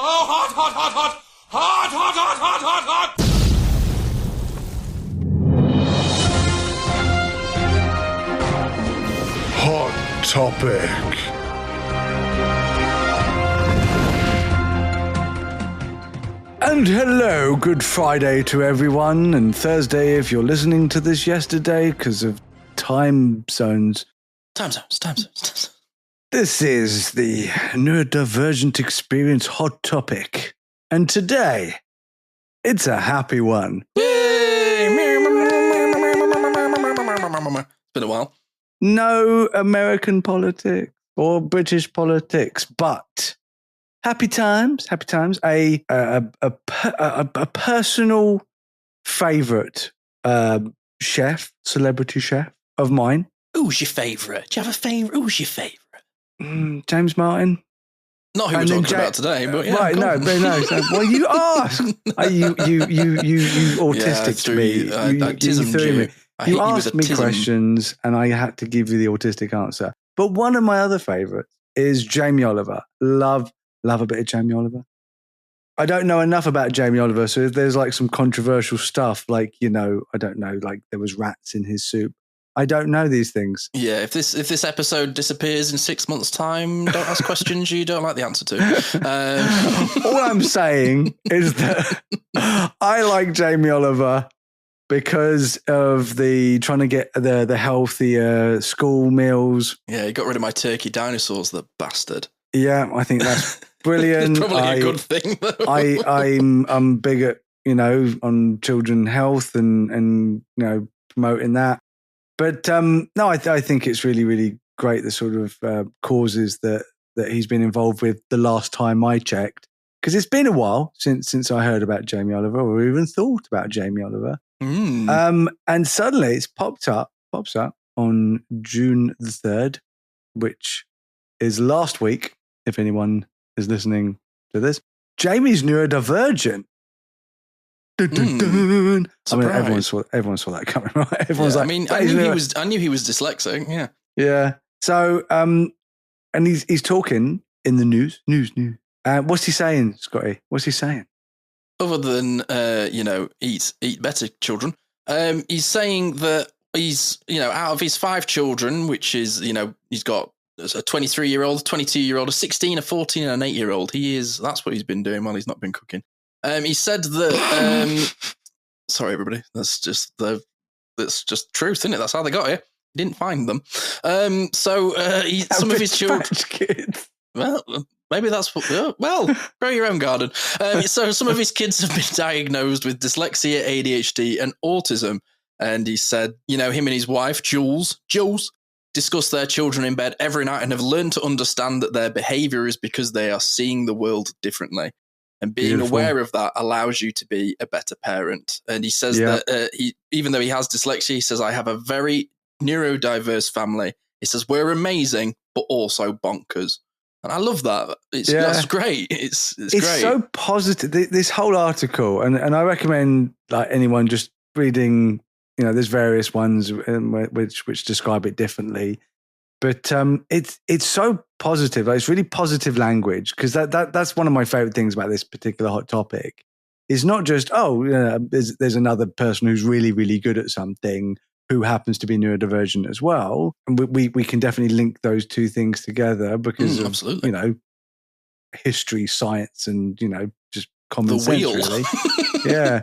Oh, hot, hot, hot, hot! Hot, hot, hot, hot, hot, hot! Hot topic. And hello, Good Friday to everyone, and Thursday if you're listening to this yesterday because of time zones. Time zones. This is the Neurodivergent Experience Hot Topic, and today, it's a happy one. Yay! It's been a while. No American politics or British politics, but happy times. A personal favourite celebrity chef of mine. Who's your favourite? Do you have a favourite? Who's your favourite? James Martin. Not who we're talking about today, but yeah. Right, no. Well, you asked. You autistic yeah, me. You threw me. You asked me tism. questions, and I had to give you the autistic answer. But one of my other favourites is Jamie Oliver. Love a bit of Jamie Oliver. I don't know enough about Jamie Oliver, so if there's like some controversial stuff, like, I don't know, like there was rats in his soup. I don't know these things. Yeah, if this episode disappears in 6 months' time, don't ask questions you don't like the answer to. All I'm saying is that I like Jamie Oliver because of the trying to get the healthier school meals. Yeah, he got rid of my turkey dinosaurs, the bastard. Yeah, I think that's brilliant. It's probably a good thing, though. I'm big at, on children health and promoting that. But no, I think it's really, really great, the sort of causes that he's been involved with the last time I checked. Because it's been a while since I heard about Jamie Oliver or even thought about Jamie Oliver. And suddenly it's pops up on June the 3rd, which is last week, if anyone is listening to this. Jamie's neurodivergent. Dun, dun, dun. I mean, everyone saw that coming, right? Everyone's like, I knew he was dyslexic. Yeah. Yeah. So, and he's talking in the news. What's he saying, Scotty? What's he saying? Other than eat better, children. He's saying that he's out of his 5 children, which is he's got a 23-year-old, 22-year-old, a 16, a 14, and an 8-year-old. That's what he's been doing while he's not been cooking. He said that. Sorry, everybody. That's just truth, isn't it? That's how they got here. He didn't find them. Some of his children. Kids. Well, maybe that's what. Well, grow your own garden. So some of his kids have been diagnosed with dyslexia, ADHD, and autism. And he said, him and his wife, Jules, discuss their children in bed every night and have learned to understand that their behavior is because they are seeing the world differently. And being aware of that allows you to be a better parent. And he says that even though he has dyslexia, he says, I have a very neurodiverse family. He says, we're amazing, but also bonkers. And I love that. That's great. It's great. It's so positive. This whole article, and I recommend like anyone just reading, there's various ones which describe it differently. But it's so positive. Like, it's really positive language, because that's one of my favorite things about this particular hot topic. It's not just there's another person who's really, really good at something who happens to be neurodivergent as well, and we can definitely link those two things together because of absolutely. History, science, and just common sense. Wheel. Really, yeah.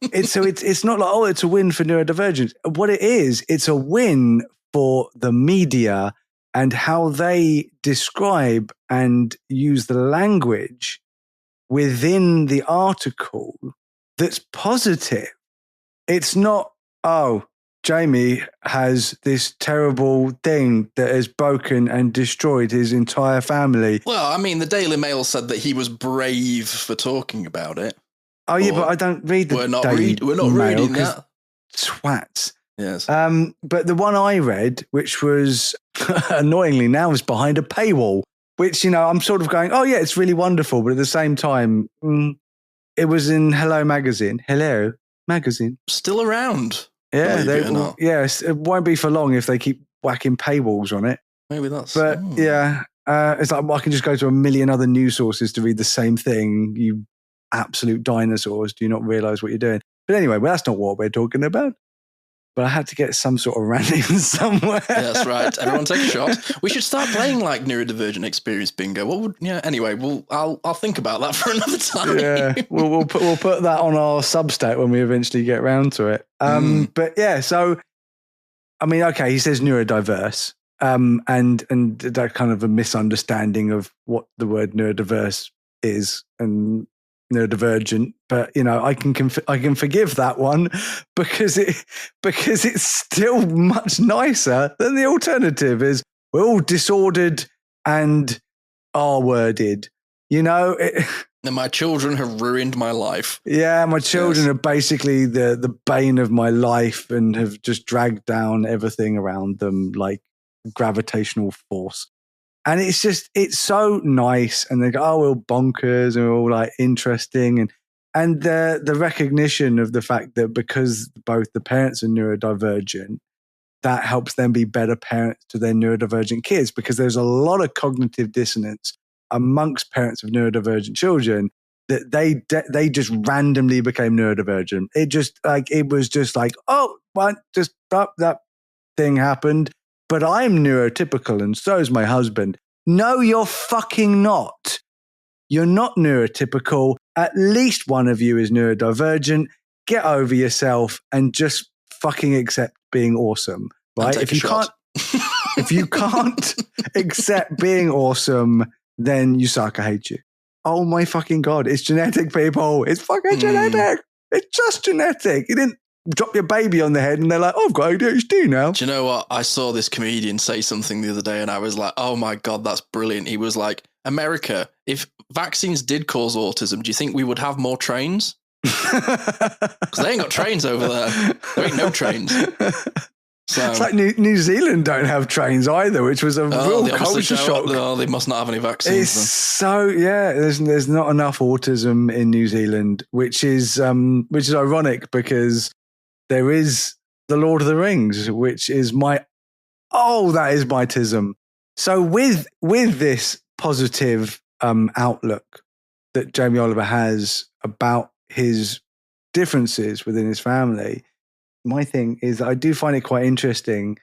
It's not like it's a win for neurodivergence. What it is, it's a win for the media and how they describe and use the language within the article that's positive. It's not, Jamie has this terrible thing that has broken and destroyed his entire family. Well, I mean, the Daily Mail said that he was brave for talking about it. Oh, yeah, but I don't read the Daily We're not Mail, reading that. Twats. Yes. But the one I read, which was annoyingly now is behind a paywall, which, I'm sort of going, oh, yeah, it's really wonderful. But at the same time, it was in Hello Magazine. Still around. Yeah. Yes. It won't be for long if they keep whacking paywalls on it. Maybe that's. But yeah. It's like, well, I can just go to a million other news sources to read the same thing. You absolute dinosaurs. Do you not realize what you're doing? But anyway, well, that's not what we're talking about. But I had to get some sort of ranting somewhere. Yeah, that's right. Everyone take a shot. We should start playing like Neurodivergent Experience bingo. What would? Yeah. Anyway, I'll think about that for another time. Yeah, we'll put that on our Substack when we eventually get round to it. But yeah, so I mean, okay, he says neurodiverse, and that kind of a misunderstanding of what the word neurodiverse is and neurodivergent. But you know, I can forgive that one because it's still much nicer than the alternative is we're all disordered and R-worded. You know, and my children have ruined my life. Yeah, my children are basically the bane of my life and have just dragged down everything around them like gravitational force. And it's so nice. And they go, oh, we're all bonkers and we're all like interesting. And the recognition of the fact that because both the parents are neurodivergent, that helps them be better parents to their neurodivergent kids, because there's a lot of cognitive dissonance amongst parents of neurodivergent children that they just randomly became neurodivergent. It was just like, oh, what, just that thing happened. But I'm neurotypical and so is my husband. No, you're fucking not. You're not neurotypical. At least one of you is neurodivergent. Get over yourself and just fucking accept being awesome, right? If you can't accept being awesome, then you suck. I hate you. Oh my fucking God. It's genetic, people. It's fucking genetic. It's just genetic. You didn't drop your baby on the head and they're like, oh, I've got ADHD now. Do you know what? I saw this comedian say something the other day and I was like, oh my God, that's brilliant. He was like, America, if vaccines did cause autism, do you think we would have more trains? Because they ain't got trains over there. There ain't no trains. So, it's like New Zealand don't have trains either, which was a real culture shock. Oh, they must not have any vaccines. There's not enough autism in New Zealand, which is ironic because there is the Lord of the Rings, which is that is my tism. So with this positive outlook that Jamie Oliver has about his differences within his family, my thing is that I do find it quite interesting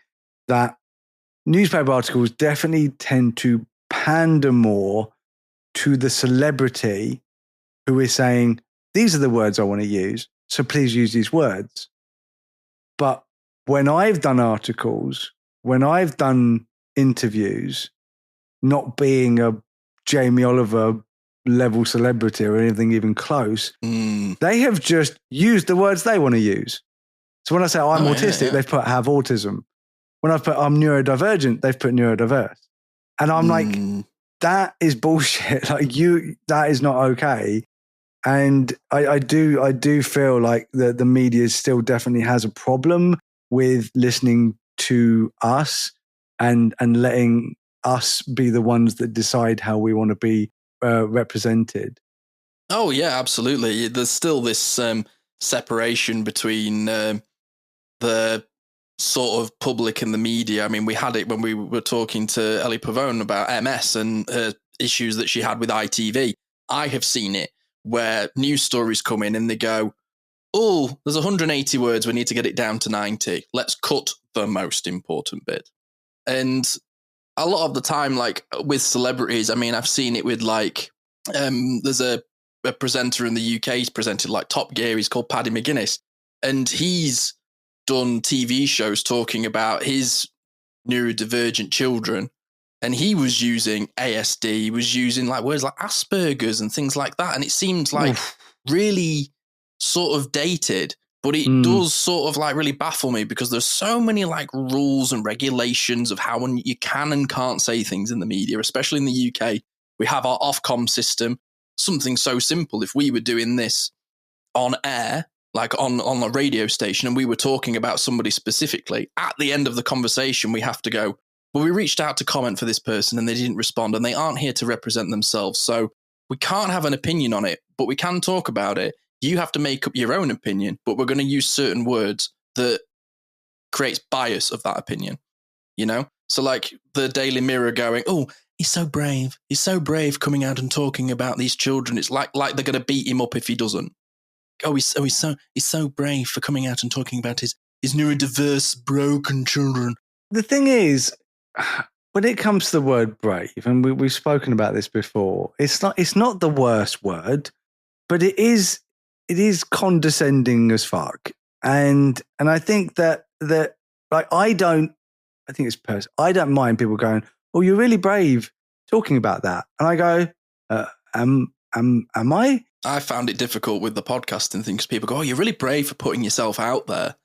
that newspaper articles definitely tend to pander more to the celebrity who is saying, these are the words I want to use, so please use these words. But when I've done articles, when I've done interviews, not being a Jamie Oliver level celebrity or anything even close, they have just used the words they want to use. So when I say I'm autistic, they've put have autism. When I've put I'm neurodivergent, they've put neurodiverse. And I'm like, that is bullshit. Like that is not okay. And I do feel like the media still definitely has a problem with listening to us and letting us be the ones that decide how we want to be represented. Oh yeah, absolutely. There's still this separation between the sort of public and the media. I mean, we had it when we were talking to Ellie Pavone about MS and issues that she had with ITV. I have seen it where news stories come in and they go, oh, there's 180 words, we need to get it down to 90. Let's cut the most important bit. And a lot of the time, like with celebrities, I mean, I've seen it with like, there's a presenter in the UK, he's presented like Top Gear, he's called Paddy McGuinness, and he's done TV shows talking about his neurodivergent children, and he was using ASD, he was using like words like Asperger's and things like that, and it seemed like really sort of dated, but it does sort of like really baffle me because there's so many like rules and regulations of how you can and can't say things in the media, especially in the UK. We have our Ofcom system, something so simple. If we were doing this on air, like on a radio station, and we were talking about somebody specifically, at the end of the conversation, we have to go, well, we reached out to comment for this person and they didn't respond and they aren't here to represent themselves. So we can't have an opinion on it, but we can talk about it. You have to make up your own opinion, but we're going to use certain words that creates bias of that opinion, you know? So like the Daily Mirror going, oh, he's so brave. He's so brave coming out and talking about these children. It's like they're going to beat him up if he doesn't. Oh, he's so brave for coming out and talking about his neurodiverse, broken children. The thing is, when it comes to the word brave, and we've spoken about this before, it's not the worst word, but it is condescending as fuck. And I think that like I don't mind people going, "Oh, you're really brave talking about that," and I go, "Am I?" I found it difficult with the podcasting thing because people go, "Oh, you're really brave for putting yourself out there,"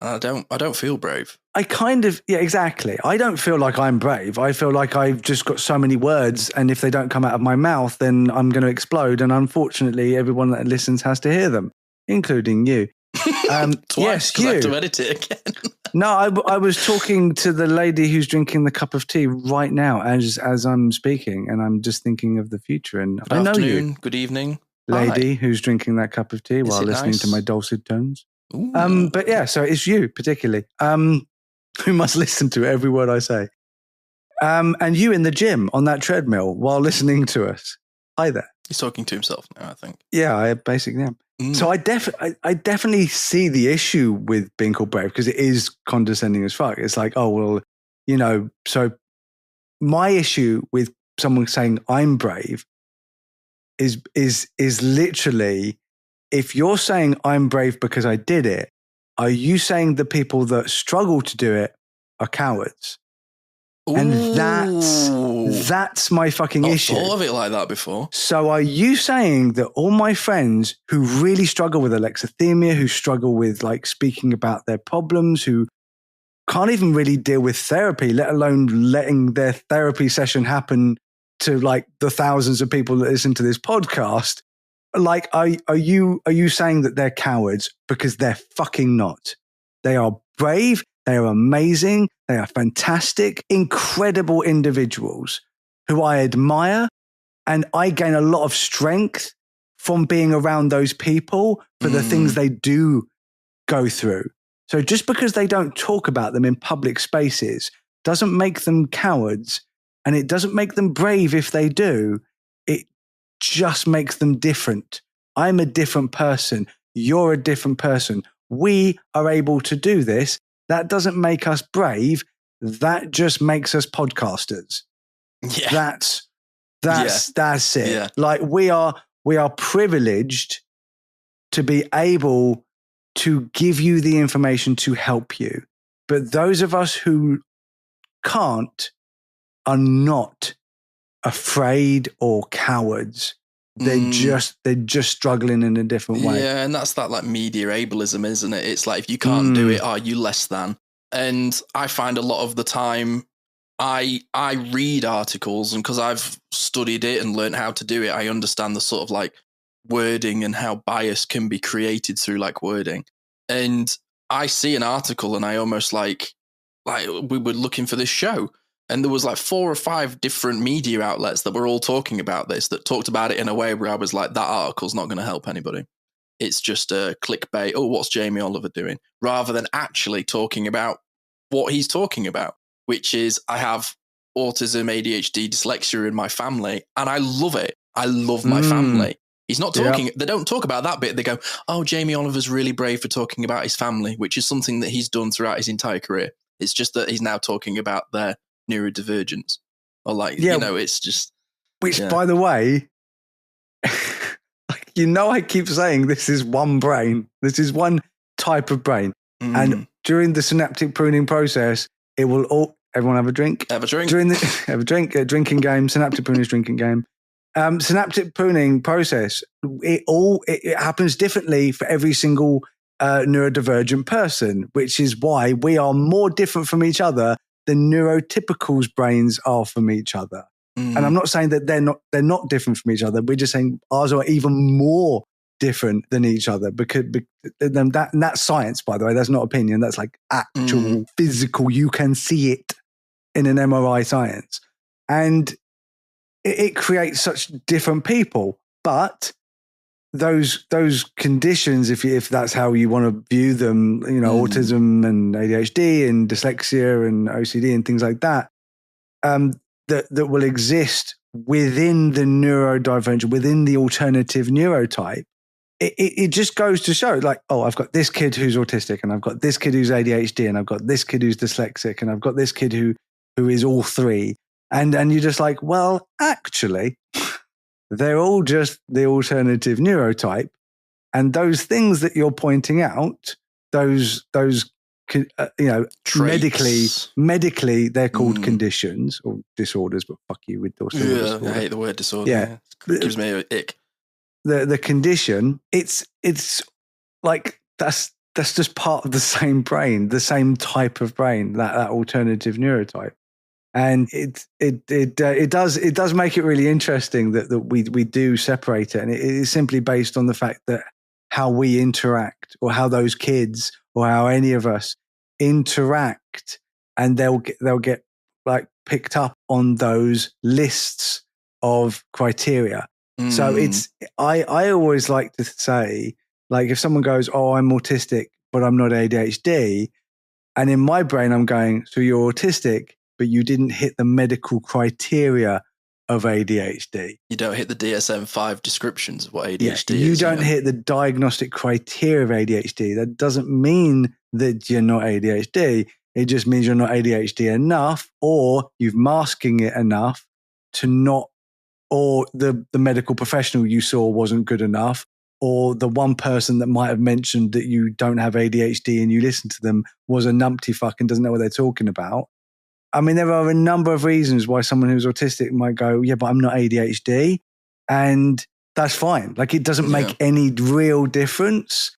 and I don't feel brave. I kind of, yeah, exactly. I don't feel like I'm brave. I feel like I've just got so many words, and if they don't come out of my mouth, then I'm going to explode. And unfortunately, everyone that listens has to hear them, including you. Twice, because I have to edit it again. No, I was talking to the lady who's drinking the cup of tea right now as I'm speaking, and I'm just thinking of the future. And Good I know afternoon, you, good evening, lady Hi. who's drinking that cup of tea while listening to my dulcet tones. Ooh. But yeah, so it's you particularly, who must listen to every word I say. And you in the gym on that treadmill while listening to us. Hi there. He's talking to himself now, I think. Yeah, I basically am. So I definitely see the issue with being called brave because it is condescending as fuck. It's like, oh, well, you know, so my issue with someone saying I'm brave is literally, if you're saying I'm brave because I did it, are you saying the people that struggle to do it are cowards? Ooh. And that's my fucking issue. Not thought of it like that before. So are you saying that all my friends who really struggle with alexithymia, who struggle with like speaking about their problems, who can't even really deal with therapy, let alone letting their therapy session happen to like the thousands of people that listen to this podcast, like, are you saying that they're cowards? Because they're fucking not. They are brave. They are amazing. They are fantastic, incredible individuals who I admire. And I gain a lot of strength from being around those people for the things they do go through. So just because they don't talk about them in public spaces doesn't make them cowards, and it doesn't make them brave if they do. It just makes them different. I'm a different person. You're a different person. We are able to do this. That doesn't make us brave. That just makes us podcasters. Yeah. That's it. Yeah. Like we are privileged to be able to give you the information to help you. But those of us who can't are not afraid or cowards. They're just struggling in a different way. Yeah, and that's that like media ableism, isn't it? It's like, if you can't do it, are you less than? And I find a lot of the time I read articles, and because I've studied it and learned how to do it, I understand the sort of like wording and how bias can be created through like wording. And I see an article and I almost like we were looking for this show, and there was like 4 or 5 different media outlets that were all talking about this, that talked about it in a way where I was like, that article's not going to help anybody. It's just a clickbait. Oh, what's Jamie Oliver doing? Rather than actually talking about what he's talking about, which is, I have autism, ADHD, dyslexia in my family, and I love it. I love my family. He's not talking, They don't talk about that bit. They go, oh, Jamie Oliver's really brave for talking about his family, which is something that he's done throughout his entire career. It's just that he's now talking about their neurodivergence, or like, you know, it's just. Which, by the way, I keep saying this is one brain. This is one type of brain. And during the synaptic pruning process, it will all, everyone have a drink? Have a drink. Have a drink, a drinking game, synaptic pruning is drinking game. Synaptic pruning process, it happens differently for every single neurodivergent person, which is why we are more different from each other than neurotypicals' brains are from each other. And I'm not saying that they're not different from each other. We're just saying ours are even more different than each other, because that's science, by the way. That's not opinion. That's like actual physical. You can see it in an MRI science, and it creates such different people. But those conditions, if that's how you want to view them, you know, autism and ADHD and dyslexia and OCD and things like that, that will exist within the neurodivergent, within the alternative neurotype, it just goes to show, like, oh, I've got this kid who's autistic, and I've got this kid who's ADHD, and I've got this kid who's dyslexic, and I've got this kid who is all three. And you're just like, well, actually, they're all just the alternative neurotype. And those things that you're pointing out, those medically, they're called conditions or disorders, but fuck you with disorders. I hate the word disorder. Yeah. It gives me an ick. The condition, it's like that's just part of the same brain, the same type of brain, that alternative neurotype. And it does make it really interesting that we do separate it, and it is simply based on the fact that how we interact, or how those kids, or how any of us interact, and they'll get like picked up on those lists of criteria. So I always like to say, like, if someone goes, oh, I'm autistic, but I'm not ADHD. And in my brain, I'm going, so you're autistic, but you didn't hit the medical criteria of ADHD. You don't hit the DSM-5 descriptions of what ADHD is. You don't hit the diagnostic criteria of ADHD. That doesn't mean that you're not ADHD. It just means you're not ADHD enough, or you're masking it enough to not, or the medical professional you saw wasn't good enough, or the one person that might have mentioned that you don't have ADHD and you listen to them was a numpty fuck and doesn't know what they're talking about. I mean, there are a number of reasons why someone who's autistic might go, yeah, but I'm not ADHD. And that's fine. Like, it doesn't make any real difference.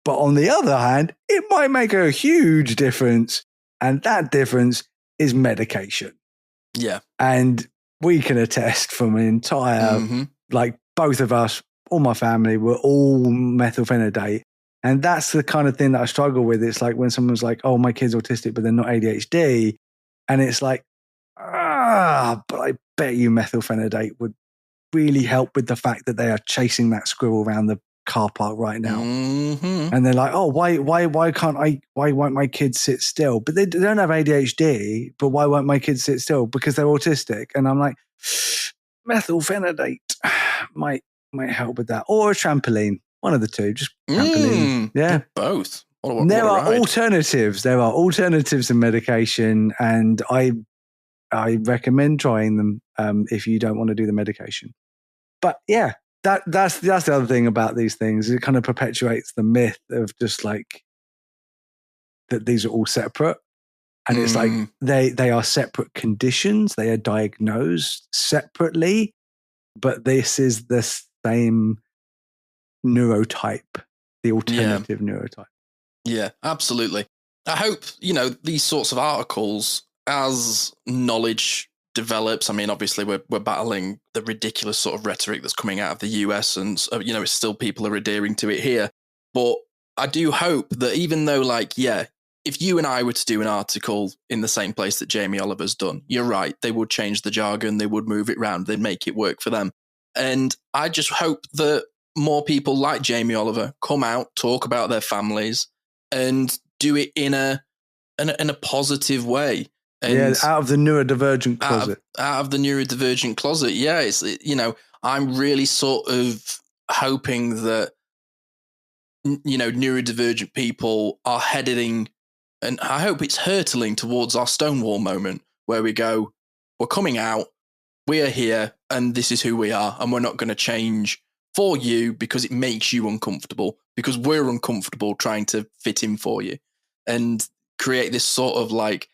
But on the other hand, it might make a huge difference. And that difference is medication. Yeah. And we can attest from an entire, like, both of us, all my family, were all methylphenidate. And that's the kind of thing that I struggle with. It's like when someone's like, oh, my kid's autistic, but they're not ADHD. And it's like, but I bet you methylphenidate would really help with the fact that they are chasing that squirrel around the car park right now. And they're like, oh, why won't my kids sit still? But they don't have ADHD, but why won't my kids sit still? Because they're autistic. And I'm like, methylphenidate might help with that. Or a trampoline. One of the two, just trampoline. Yeah. Both. There are alternatives. There are alternatives in medication, and I recommend trying them if you don't want to do the medication. But yeah, that's the other thing about these things. It kind of perpetuates the myth of just like that these are all separate, and it's like they are separate conditions. They are diagnosed separately, but this is the same neurotype, the alternative neurotype. Yeah, absolutely. I hope, these sorts of articles, as knowledge develops, I mean, obviously we're battling the ridiculous sort of rhetoric that's coming out of the US, and, it's still people are adhering to it here. But I do hope that even though, if you and I were to do an article in the same place that Jamie Oliver's done, you're right, they would change the jargon, they would move it around, they'd make it work for them. And I just hope that more people like Jamie Oliver come out, talk about their families, and do it in a positive way. And out of the neurodivergent closet. Out of the neurodivergent closet. Yeah, it's I'm really sort of hoping that neurodivergent people are heading, and I hope it's hurtling towards our Stonewall moment where we go, we're coming out, we're here, and this is who we are, and we're not going to change for you because it makes you uncomfortable, because we're uncomfortable trying to fit in for you, and create this sort of like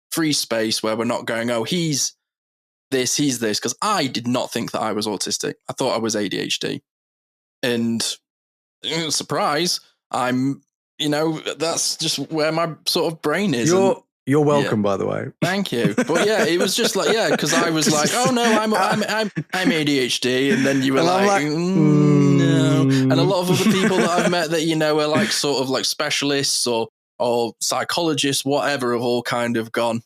free space where we're not going, oh, he's this, because I did not think that I was autistic. I thought I was ADHD. And surprise, I'm, that's just where my sort of brain is. You're welcome, by the way. Thank you. But yeah, it was just like, because I was like, oh no, I'm ADHD, and then you were no. And a lot of other people that I've met that are like sort of like specialists or psychologists, whatever, have all kind of gone,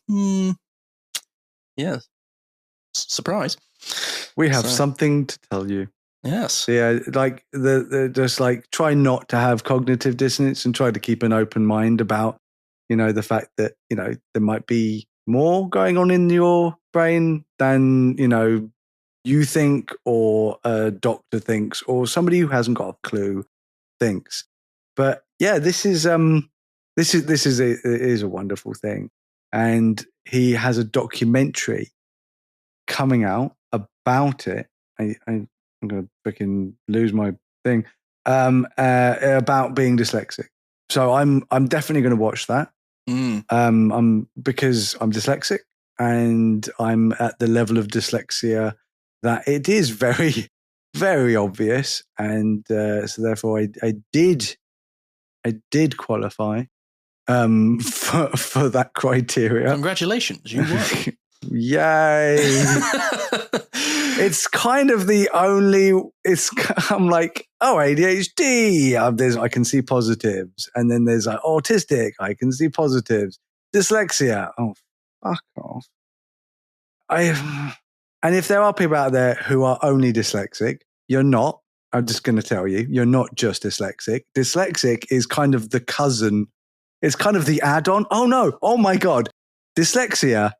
yeah, surprise. We have something to tell you. Yes. So yeah, like the just like try not to have cognitive dissonance and try to keep an open mind about the fact that there might be more going on in your brain than, you think or a doctor thinks or somebody who hasn't got a clue thinks. But yeah, this is a wonderful thing. And he has a documentary coming out about it. I'm going to freaking lose my thing. About being dyslexic. So I'm definitely going to watch that. Because I'm dyslexic and I'm at the level of dyslexia that it is very, very obvious. And so therefore I did qualify for that criteria. Congratulations, you won. Yay. It's kind of the only, I'm like, oh, ADHD, I can see positives. And then there's like autistic, I can see positives. Dyslexia, oh, fuck off. And if there are people out there who are only dyslexic, you're not. I'm just going to tell you, you're not just dyslexic. Dyslexic is kind of the cousin. It's kind of the add-on. Oh no, oh my God. Dyslexia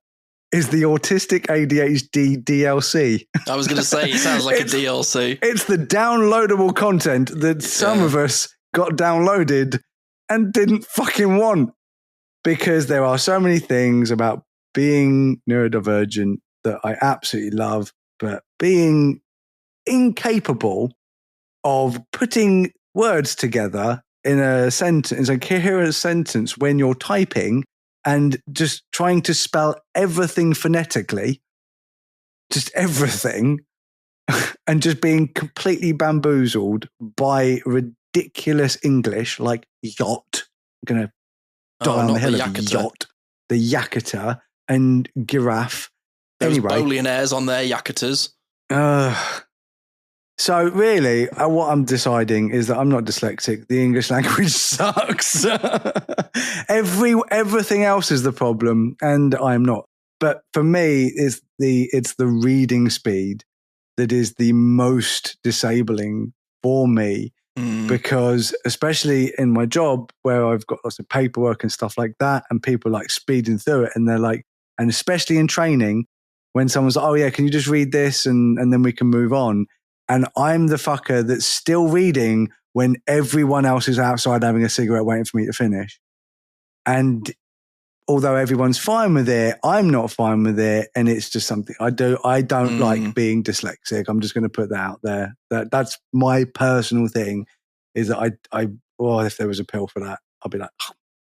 is the autistic ADHD DLC. I was going to say, it sounds like a DLC. It's the downloadable content that some of us got downloaded and didn't fucking want, because there are so many things about being neurodivergent that I absolutely love, but being incapable of putting words together in a sentence, a coherent sentence when you're typing, and just trying to spell everything phonetically, just everything, and just being completely bamboozled by ridiculous English like yacht. I'm going to die on the hill of yacht, the yakata, and giraffe. Those anyway, billionaires on their yakutas. So really, what I'm deciding is that I'm not dyslexic. The English language sucks. Everything else is the problem, and I'm not. But for me, it's the reading speed that is the most disabling for me, because especially in my job where I've got lots of paperwork and stuff like that, and people like speeding through it, and they're like, and especially in training, when someone's like, oh yeah, can you just read this and then we can move on? And I'm the fucker that's still reading when everyone else is outside having a cigarette waiting for me to finish. And although everyone's fine with it, I'm not fine with it. And it's just something I do. I don't like being dyslexic. I'm just going to put that out there. That's my personal thing, is that if there was a pill for that, I'd be like,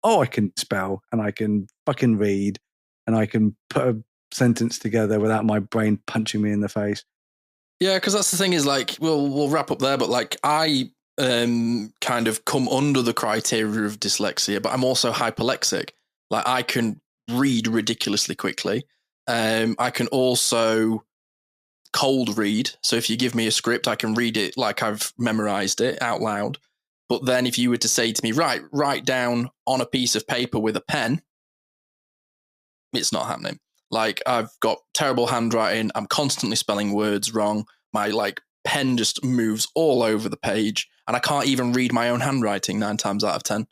oh, I can spell and I can fucking read and I can put a sentence together without my brain punching me in the face. Yeah, because that's the thing is, like, we'll wrap up there, but like I kind of come under the criteria of dyslexia, but I'm also hyperlexic. Like, I can read ridiculously quickly. I can also cold read. So if you give me a script, I can read it like I've memorized it out loud. But then if you were to say to me, write down on a piece of paper with a pen, it's not happening. Like, I've got terrible handwriting. I'm constantly spelling words wrong. My pen just moves all over the page, and I can't even read my own handwriting 9 times out of 10.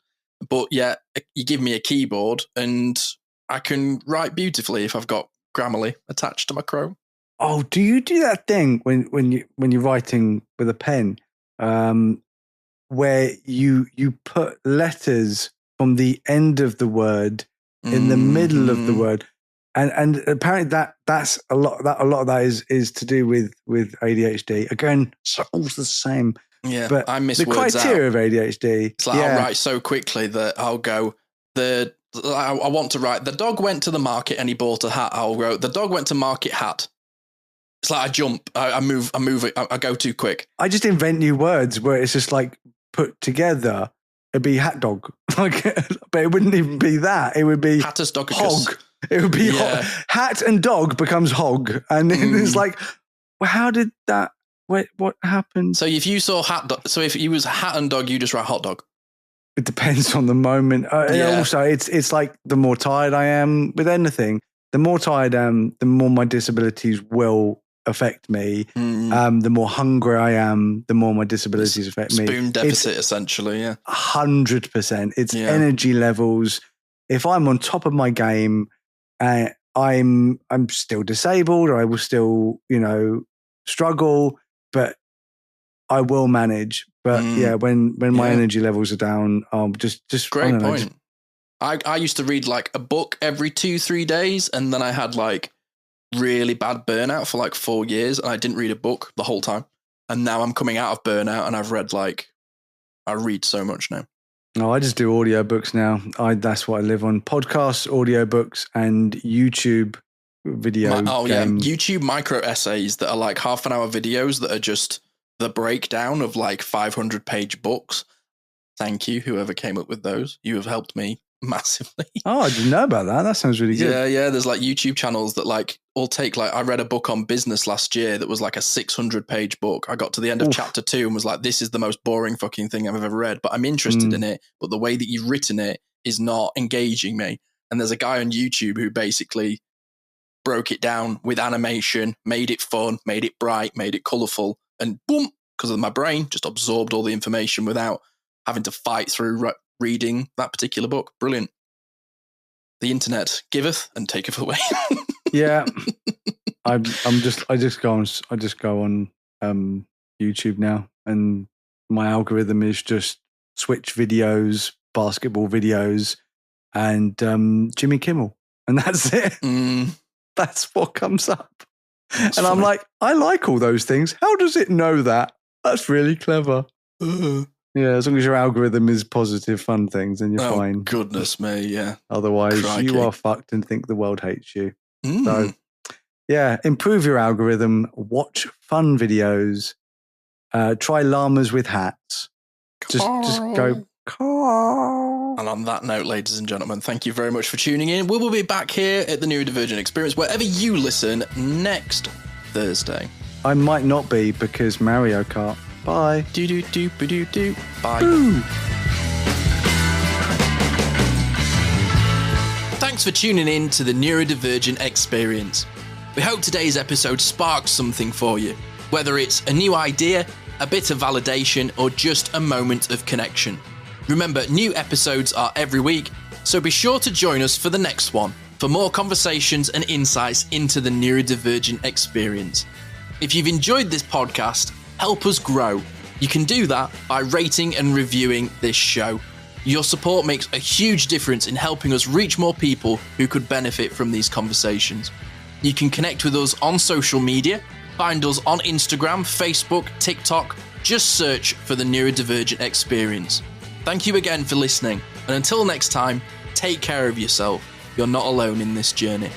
But yet, you give me a keyboard, and I can write beautifully if I've got Grammarly attached to my Chrome. Oh, do you do that thing when you're writing with a pen, where you put letters from the end of the word in the middle of the word? And apparently that's a lot of that is to do with ADHD. Again, it's all the same. Yeah, but I miss the words criteria out. of ADHD. It's like, I'll write so quickly that I'll go, I want to write, the dog went to the market and he bought a hat. I'll write, the dog went to market hat. It's like I jump, I move it, I go too quick. I just invent new words where it's just like put together. It'd be hat dog, but it wouldn't even be that. It would be Hattus dogicus. Hog. It would be hat and dog becomes hog, and it's like, well, how did that? What happened? So if you saw so if you was hat and dog, you just write hot dog. It depends on the moment. Also, it's like the more tired I am with anything, the more tired I am, the more my disabilities will affect me. The more hungry I am, the more my disabilities affect me. Spoon deficit, essentially. 100%. It's energy levels. If I'm on top of my game, I'm still disabled, or I will still, struggle, but I will manage. But yeah, when my energy levels are down, just great I don't know, point. I used to read like a book every 2-3 days, and then I had like really bad burnout for like 4 years, and I didn't read a book the whole time. And now I'm coming out of burnout, and I read so much now. No, I just do audiobooks now. That's what I live on: podcasts, audiobooks, and YouTube video. YouTube micro essays that are like half an hour videos that are just the breakdown of like 500-page books. Thank you, whoever came up with those. You have helped me massively. Oh, I didn't know about that. That sounds really good. Yeah. There's like YouTube channels that like all take like, I read a book on business last year that was like a 600-page book. I got to the end of chapter 2 and was like, this is the most boring fucking thing I've ever read, but I'm interested in it. But the way that you've written it is not engaging me. And there's a guy on YouTube who basically broke it down with animation, made it fun, made it bright, made it colorful, and boom, because of my brain, just absorbed all the information without having to fight through reading that particular book. Brilliant. The internet giveth and taketh away. Yeah. I just go on YouTube now, and my algorithm is just Switch videos, basketball videos, and Jimmy Kimmel, and that's it. That's what comes up. That's funny. I'm like, I like all those things. How does it know that? That's really clever. Yeah, as long as your algorithm is positive, fun things, then you're fine. Goodness me, yeah. Otherwise, you are fucked and think the world hates you. So, yeah, improve your algorithm. Watch fun videos. Try llamas with hats. Just go, Carl. And on that note, ladies and gentlemen, thank you very much for tuning in. We will be back here at the Neurodivergent Experience, wherever you listen, next Thursday. I might not be, because Mario Kart. Bye. Do. Bye. Boo. Thanks for tuning in to the Neurodivergent Experience. We hope today's episode sparked something for you, whether it's a new idea, a bit of validation, or just a moment of connection. Remember, new episodes are every week, so be sure to join us for the next one for more conversations and insights into the neurodivergent experience. If you've enjoyed this podcast, help us grow. You can do that by rating and reviewing this show. Your support makes a huge difference in helping us reach more people who could benefit from these conversations. You can connect with us on social media. Find us on Instagram, Facebook, TikTok. Just search for the Neurodivergent Experience. Thank you again for listening, and until next time, take care of yourself. You're not alone in this journey.